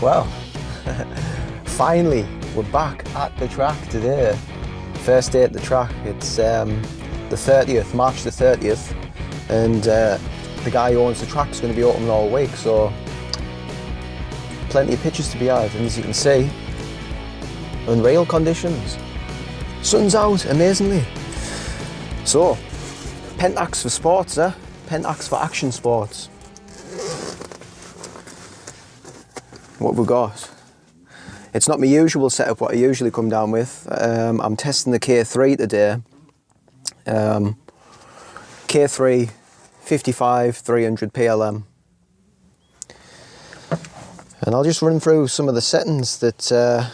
Well, finally, we're back at the track today. First day at the track. It's the 30th, March the 30th, and the guy who owns the track is going to be open all week, so plenty of pictures to be had, and as you can see, unreal conditions. Sun's out, amazingly. So, Pentax for sports, eh? Pentax for action sports. What have we got? It's not my usual setup, what I usually come down with. I'm testing the K3 today. K3, 55, 300 PLM. And I'll just run through some of the settings that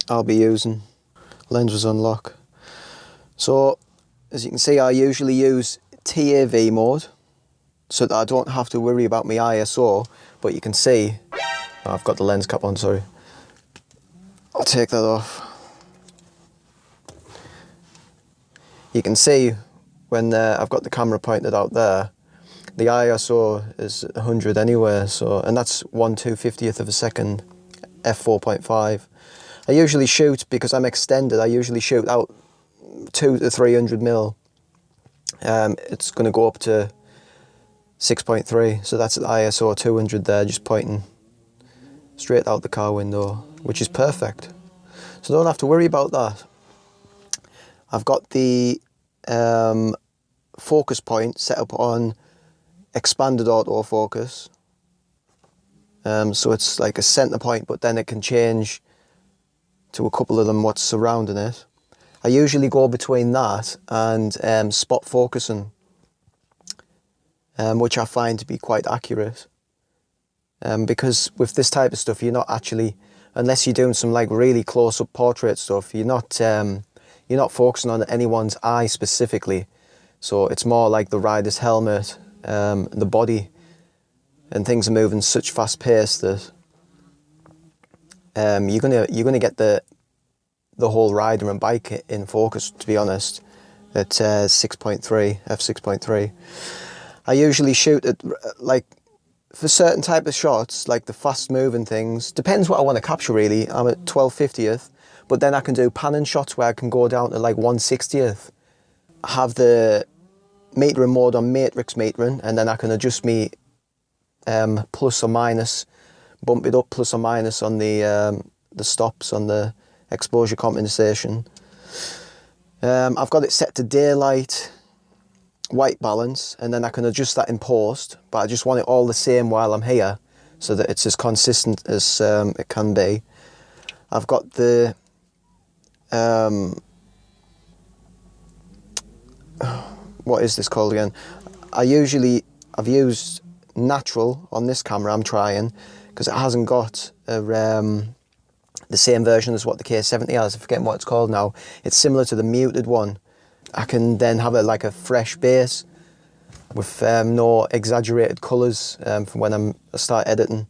I'll be using. Lens was on lock. So, as you can see, I usually use TAV mode so that I don't have to worry about my ISO, but you can see, oh, I've got the lens cap on, sorry. I'll take that off. You can see when I've got the camera pointed out there, the ISO is 100 anyway, so, and that's 1/250th of a second, f4.5. I usually shoot, because I'm extended, I usually shoot out 200 to 300 mil. It's going to go up to 6.3, so that's at ISO 200 there, just pointing straight out the car window, which is perfect. So don't have to worry about that. I've got the focus point set up on expanded autofocus. So it's like a center point, but then it can change to a couple of them what's surrounding it. I usually go between that and spot focusing, which I find to be quite accurate. Because with this type of stuff, you're not actually, unless you're doing some like really close-up portrait stuff, you're not focusing on anyone's eye specifically. So it's more like the rider's helmet, the body, and things are moving such fast pace that you're gonna get the whole rider and bike in focus, to be honest, at 6.3, f6.3. I usually shoot at, like, for certain type of shots, like the fast moving things, depends what I want to capture really. I'm at 12/50th, but then I can do panning shots where I can go down to like 1/60th. I have the metering mode on matrix metering, and then I can adjust me plus or minus, bump it up plus or minus on the stops on the exposure compensation. I've got it set to daylight, white balance, and then I can adjust that in post, but I just want it all the same while I'm here so that it's as consistent as it can be. I've got the what is this called again? I've used natural on this camera. I'm trying, because it hasn't got the same version as what the K70 has. I'm forgetting what it's called now. It's similar to the muted one. I can then have it like a fresh base with no exaggerated colours from when I start editing.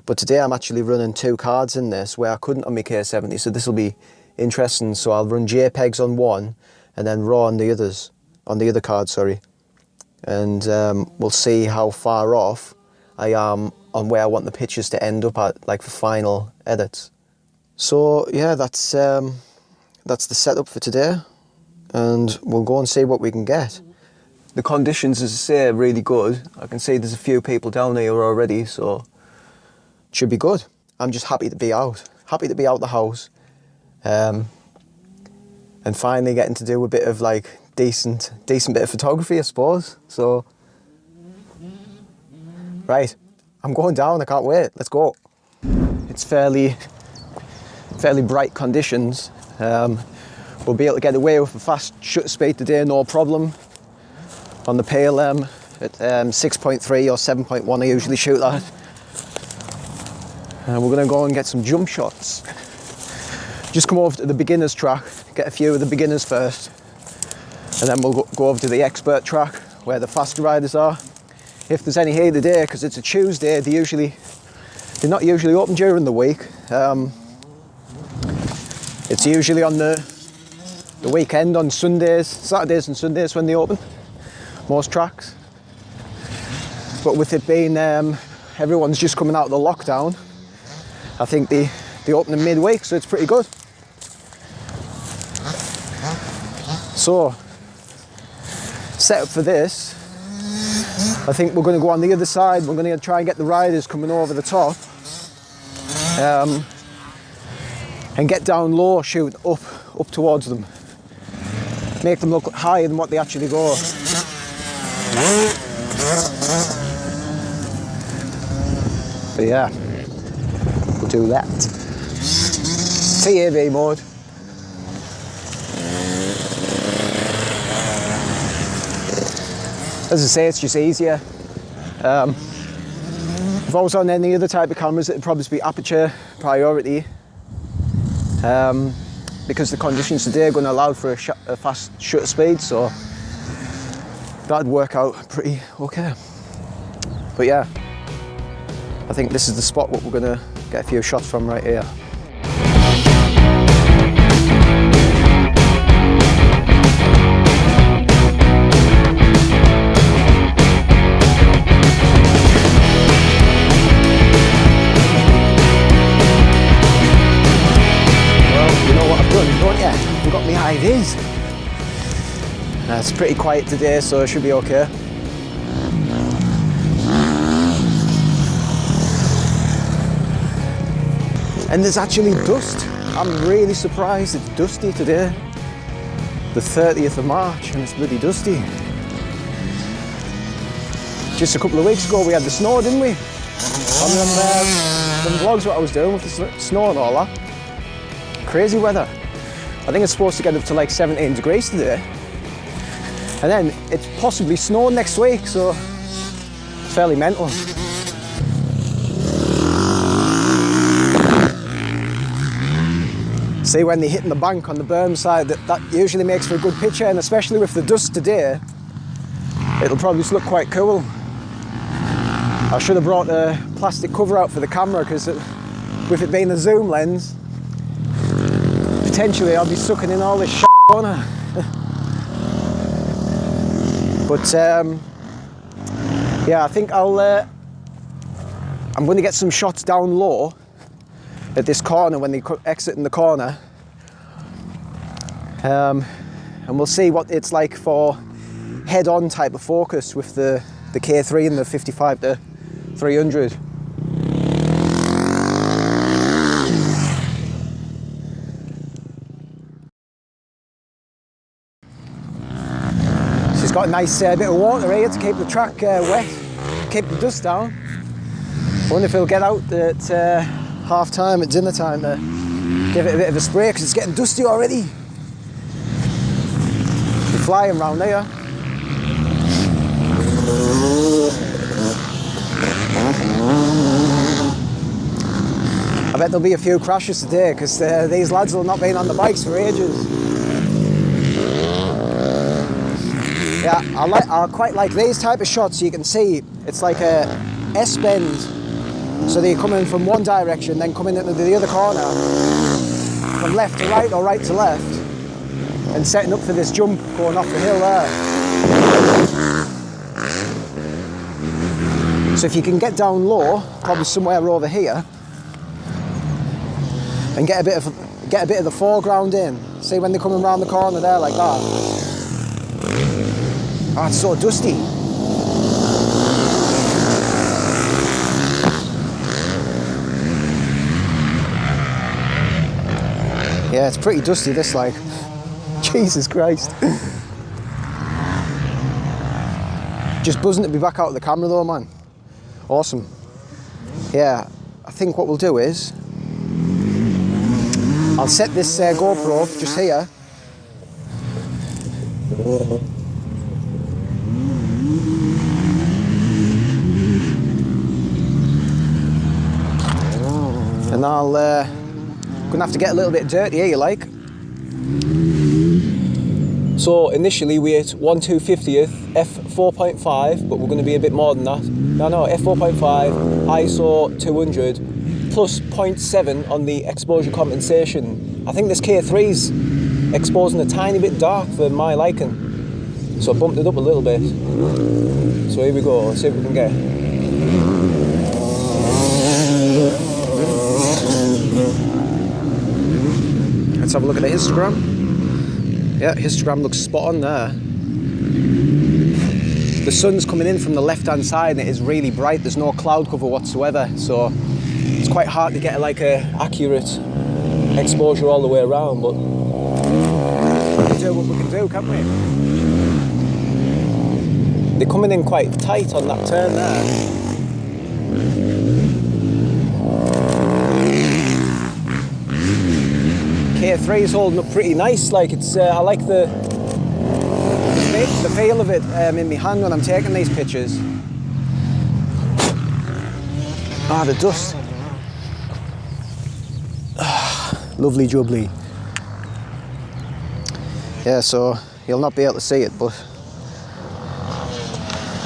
But today I'm actually running 2 cards in this where I couldn't on my K70, so this will be interesting. So I'll run JPEGs on one and then RAW on the others, on the other card, sorry. And we'll see how far off I am on where I want the pictures to end up at, like for final edits. So yeah, that's the setup for today, and we'll go and see what we can get. The conditions, as I say, are really good. I can see there's a few people down here already, so it should be good. I'm just happy to be out the house, and finally getting to do a bit of like decent bit of photography, I suppose. So right, I'm going down. I can't wait. Let's go. It's fairly bright conditions. We'll be able to get away with a fast shutter speed today, no problem. On the PLM at 6.3 or 7.1, I usually shoot that. And we're going to go and get some jump shots. Just come over to the beginners track, get a few of the beginners first, and then we'll go over to the expert track where the faster riders are. If there's any here today, because it's a Tuesday, they're not usually open during the week. It's usually on the weekend, on Sundays, Saturdays and Sundays when they open, most tracks. But with it being everyone's just coming out of the lockdown. I think they open in midweek, so it's pretty good. So, set up for this. I think we're going to go on the other side. We're going to try and get the riders coming over the top. And get down low, shoot up towards them. Make them look higher than what they actually go. But yeah, we'll do that. TAV mode. As I say, it's just easier. If I was on any other type of cameras, it'd probably be aperture priority. Because the conditions today are going to allow for a fast shutter speed, so that'd work out pretty okay. But yeah, I think this is the spot what we're going to get a few shots from right here. I've got my IVs. It's pretty quiet today, so it should be okay. And there's actually dust. I'm really surprised it's dusty today. The 30th of March and it's bloody dusty. Just a couple of weeks ago we had the snow, didn't we? On them vlogs what I was doing with the snow and all that. Crazy weather. I think it's supposed to get up to like 17 degrees today. And then it's possibly snowing next week, so it's fairly mental. See, when they're hitting the bank on the berm side, that usually makes for a good picture, and especially with the dust today, it'll probably just look quite cool. I should have brought a plastic cover out for the camera, because with it being a zoom lens, potentially I'll be sucking in all this shit on her. But yeah, I think I'm going to get some shots down low at this corner when they exit in the corner. And we'll see what it's like for head-on type of focus with the K3 and the 55 to 300. She's got a nice bit of water here to keep the track wet, keep the dust down. I wonder if it'll get out at half time, at dinner time, to give it a bit of a spray, because it's getting dusty already. We're flying round here. I bet there'll be a few crashes today, because these lads will not been on the bikes for ages. Yeah, I quite like these type of shots. You can see it's like a S-bend, so they're coming from one direction, then coming into the other corner, from left to right or right to left, and setting up for this jump going off the hill there. So if you can get down low, probably somewhere over here, and get a bit of the foreground in. See when they're coming around the corner there like that. Oh, it's so dusty. Yeah, it's pretty dusty this, like. Jesus Christ. Just buzzing to be back out of the camera though, man. Awesome. Yeah, I think what we'll do is I'll set this GoPro just here. And I'll gonna have to get a little bit dirty here, like. So initially we hit 1/250th f4.5, but we're going to be a bit more than that. No, f4.5, ISO 200, plus 0.7 on the exposure compensation. I think this K3's exposing a tiny bit dark for my liking, so I bumped it up a little bit. So here we go, let's see if we can get. Let's have a look at the histogram. Yeah, histogram looks spot on there. The sun's coming in from the left-hand side and it is really bright. There's no cloud cover whatsoever, so it's quite hard to get like a accurate exposure all the way around, but we can do what we can do, can't we? They're coming in quite tight on that turn there. K3 is holding up pretty nice. Like it's, I like the feel of it in my hand when I'm taking these pictures. Ah, the dust. Lovely jubbly. Yeah, so you'll not be able to see it, but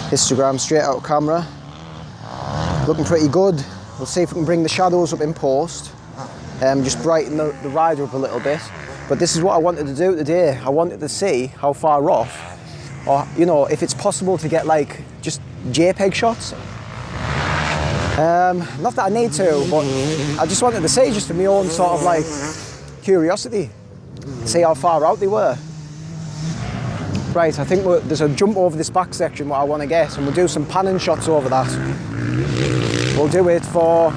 histogram straight out of camera. Looking pretty good. We'll see if we can bring the shadows up in post. Just brighten the rider up a little bit. But this is what I wanted to do today. I wanted to see how far off, or you know, if it's possible to get like just JPEG shots. Not that I need to, but I just wanted to see, just for my own sort of like curiosity, see how far out they were. Right, I think there's a jump over this back section what I want to get, and we'll do some panning shots over that. We'll do it for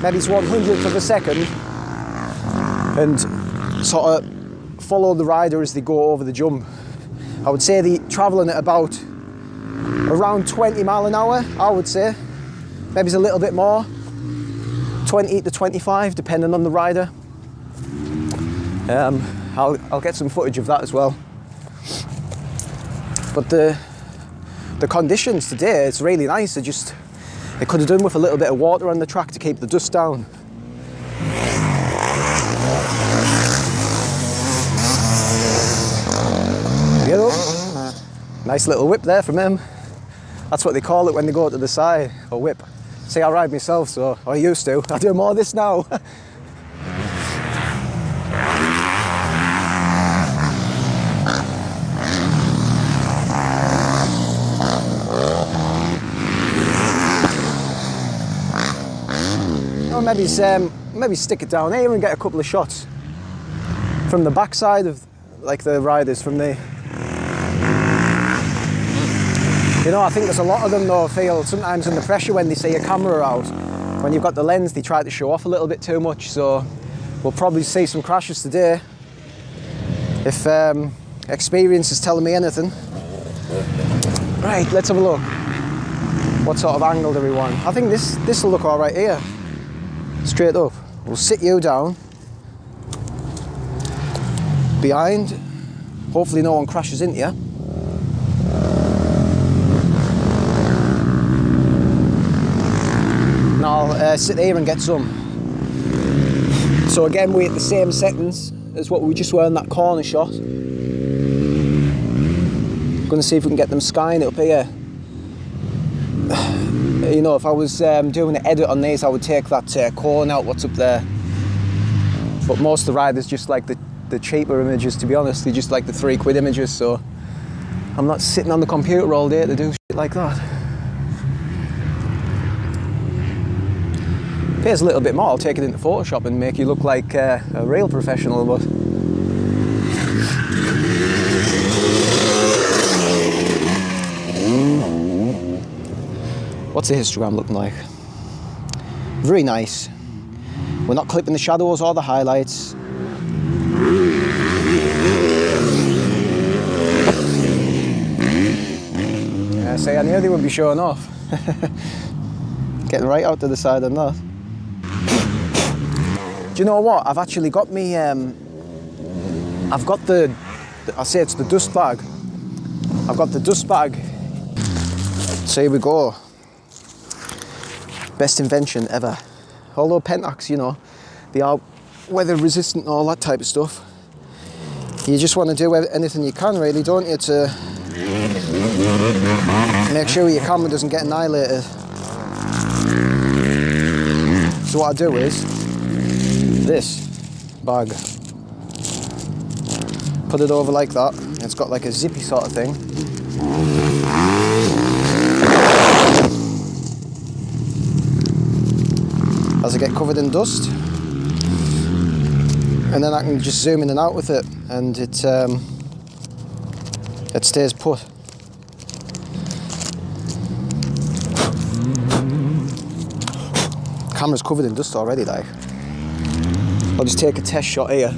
maybe it's 100th of a second, and sort of follow the rider as they go over the jump. I would say they're travelling at about around 20 mile an hour, I would say. Maybe it's a little bit more, 20 to 25, depending on the rider. I'll get some footage of that as well. But the conditions today, it's really nice. They could have done with a little bit of water on the track to keep the dust down. You know, nice little whip there from him. That's what they call it when they go to the side, a whip. See, I ride myself, so I used to. I do more of this now. Or maybe stick it down here and get a couple of shots from the backside of like the riders from the. You know, I think there's a lot of them though feel sometimes under pressure when they see a camera out. When you've got the lens, they try to show off a little bit too much, so we'll probably see some crashes today. If experience is telling me anything. Right, let's have a look. What sort of angle do we want? I think this will look all right here. Straight up. We'll sit you down. Behind. Hopefully no one crashes into you. And I'll sit here and get some. So again, we're at the same settings as what we just were in that corner shot. Gonna see if we can get them skying up here. You know, if I was doing an edit on these, I would take that cone out what's up there. But most of the riders just like the cheaper images, to be honest. They just like the £3 images, so I'm not sitting on the computer all day to do shit like that. Pays a little bit more, I'll take it into Photoshop and make you look like a real professional, but what's the histogram looking like? Very nice. We're not clipping the shadows or the highlights. Yeah, see, I knew they would be showing off. Getting right out to the side on that. Do you know what? I've actually got me, I've got I say it's the dust bag. I've got the dust bag. So here we go. Best invention ever. Although Pentax, you know, they are weather resistant and all that type of stuff. You just want to do anything you can, really, don't you, to make sure your camera doesn't get annihilated. So what I do is this bag. Put it over like that. It's got like a zippy sort of thing. As I get covered in dust, and then I can just zoom in and out with it, and it stays put. Camera's covered in dust already, like. I'll just take a test shot here,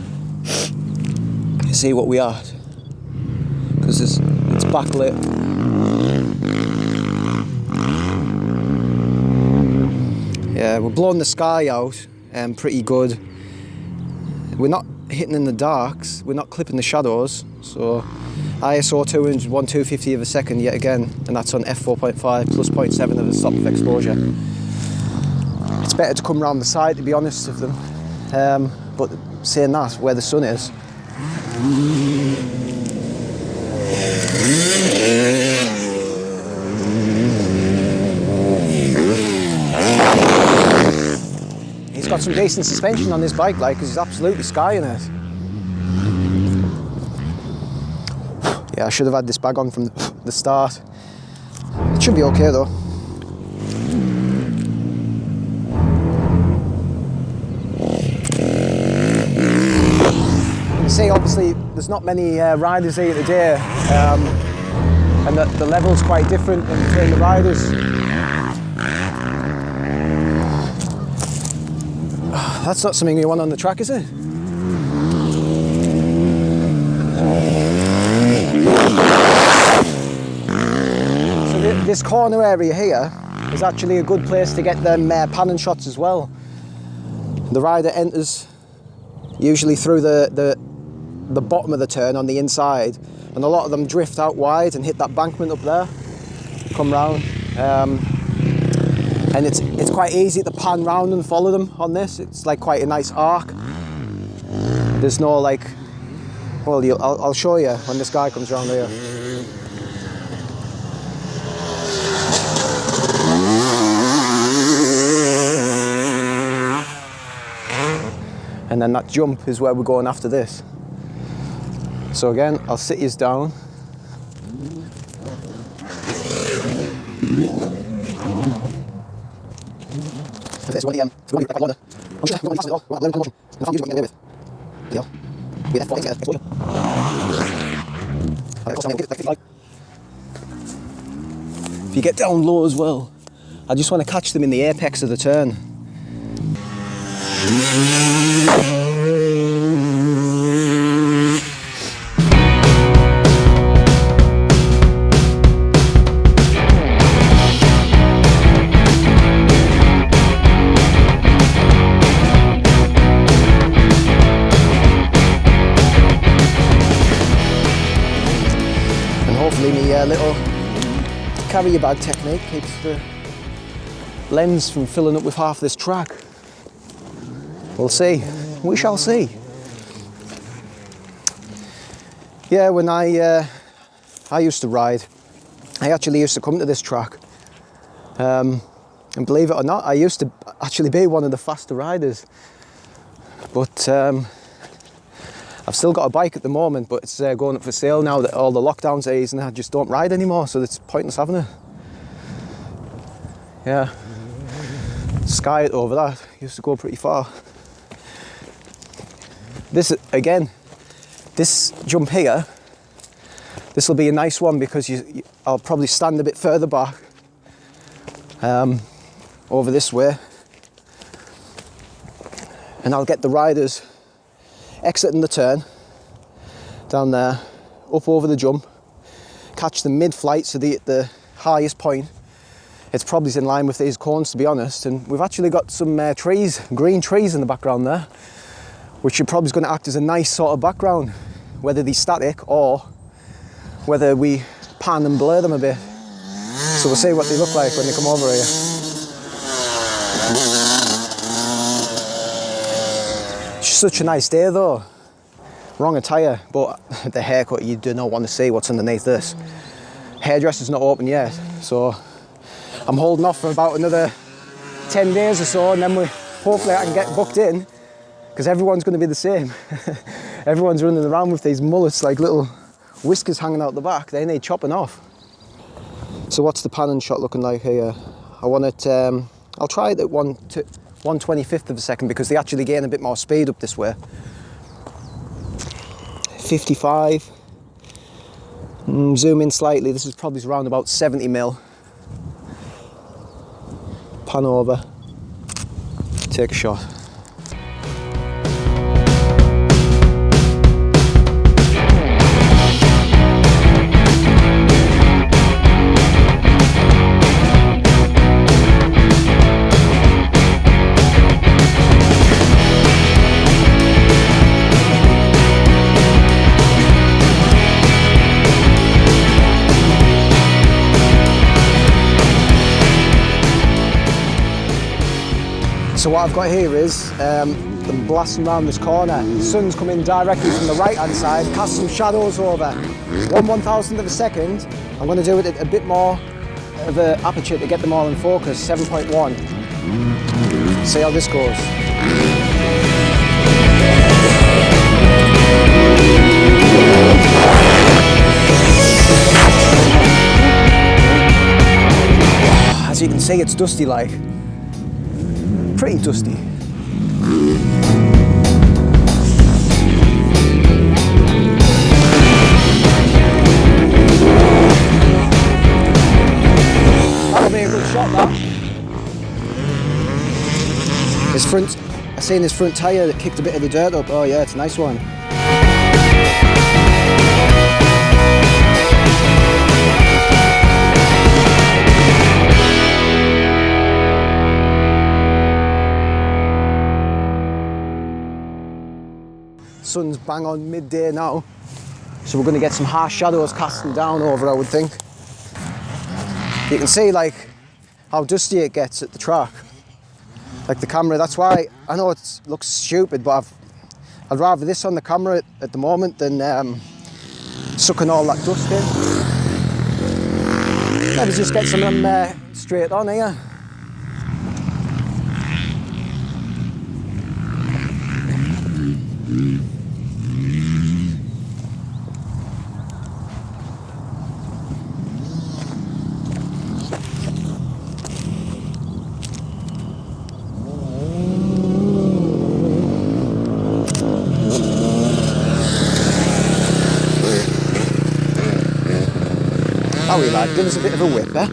see what we are, because it's backlit. Yeah, we're blowing the sky out pretty good. We're not hitting in the darks, we're not clipping the shadows, so ISO 200, 1/250 of a second yet again, and that's on f4.5 plus 0.7 of the stop of exposure. It's better to come around the side, to be honest, of them. But saying that, where the sun is, he's got some decent suspension on this bike, like, because he's absolutely skying it. Yeah, I should have had this bag on from the start. It should be okay though. You see, obviously, there's not many riders here today, and the level's quite different between the riders. That's not something you want on the track, is it? So this corner area here is actually a good place to get them panning shots as well. The rider enters usually through the bottom of the turn on the inside, and a lot of them drift out wide and hit that bankment up there, come round, and it's quite easy to pan round and follow them on this. It's like quite a nice arc. There's no like, well, I'll show you when this guy comes around here. And then that jump is where we're going after this. So again, I'll sit you down. If you get down low as well, I just want to catch them in the apex of the turn. Hopefully my little carry bag technique keeps the lens from filling up with half this track. We'll see. We shall see. Yeah, when I used to ride, I actually used to come to this track. And believe it or not, I used to actually be one of the faster riders. But I've still got a bike at the moment, but it's going up for sale now that all the lockdowns are easing. I just don't ride anymore, so it's pointless having it. Yeah, sky it over that used to go pretty far. This again, this jump here, this will be a nice one because I'll probably stand a bit further back, over this way, and I'll get the riders exiting the turn, down there, up over the jump, catch them mid-flight, so the highest point, it's probably in line with these cones, to be honest. And we've actually got some trees, green trees in the background there, which are probably going to act as a nice sort of background, whether they're static or whether we pan and blur them a bit. So we'll see what they look like when they come over here. Such a nice day though. Wrong attire, but the haircut, you do not want to see what's underneath this. Hairdresser's not open yet, so I'm holding off for about another 10 days or so, and then hopefully I can get booked in, because everyone's going to be the same. Everyone's running around with these mullets, like little whiskers hanging out the back. They need chopping off. So what's the panning shot looking like here? I want it, I'll try it at 1/25 of a second, because they actually gain a bit more speed up this way. 55. Zoom in slightly, this is probably around about 70 mil. Pan over, take a shot. So what I've got here is, I'm blasting around this corner. The sun's coming directly from the right hand side, cast some shadows over. 1/1000th of a second. I'm going to do it at a bit more of an aperture to get them all in focus, 7.1. See how this goes. As you can see, it's dusty like. Pretty dusty. That'll be a good shot, that. His front, I seen his front tyre that kicked a bit of the dirt up. Oh yeah, it's a nice one. Sun's bang on midday now, so we're going to get some harsh shadows casting down over, I would think. You can see like how dusty it gets at the track, like the camera. That's why I know it looks stupid, but I'd rather this on the camera at the moment than sucking all that dust in. Maybe just get some of them straight on here. How we like, give us a bit of a whip, eh?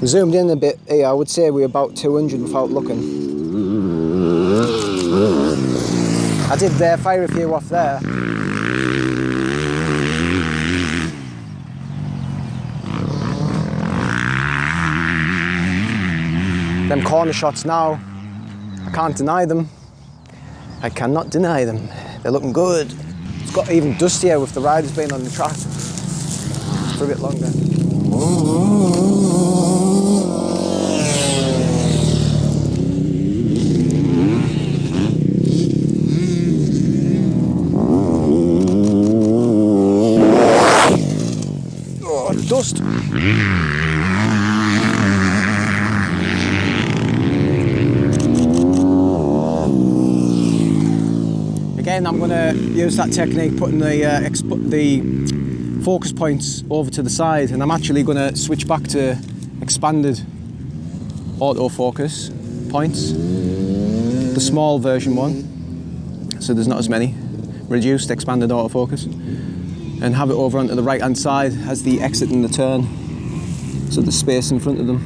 We zoomed in a bit here, I would say we're about 200 without looking. I did fire a few off there. Them corner shots now, I can't deny them. I cannot deny them. They're looking good. It's got even dustier with the riders being on the track for a bit longer. Oh, dust. Again, I'm going to use that technique, putting the focus points over to the side, and I'm actually going to switch back to expanded autofocus points, the small version one, so there's not as many, reduced expanded autofocus, and have it over onto the right hand side as the exit and the turn, so there's space in front of them.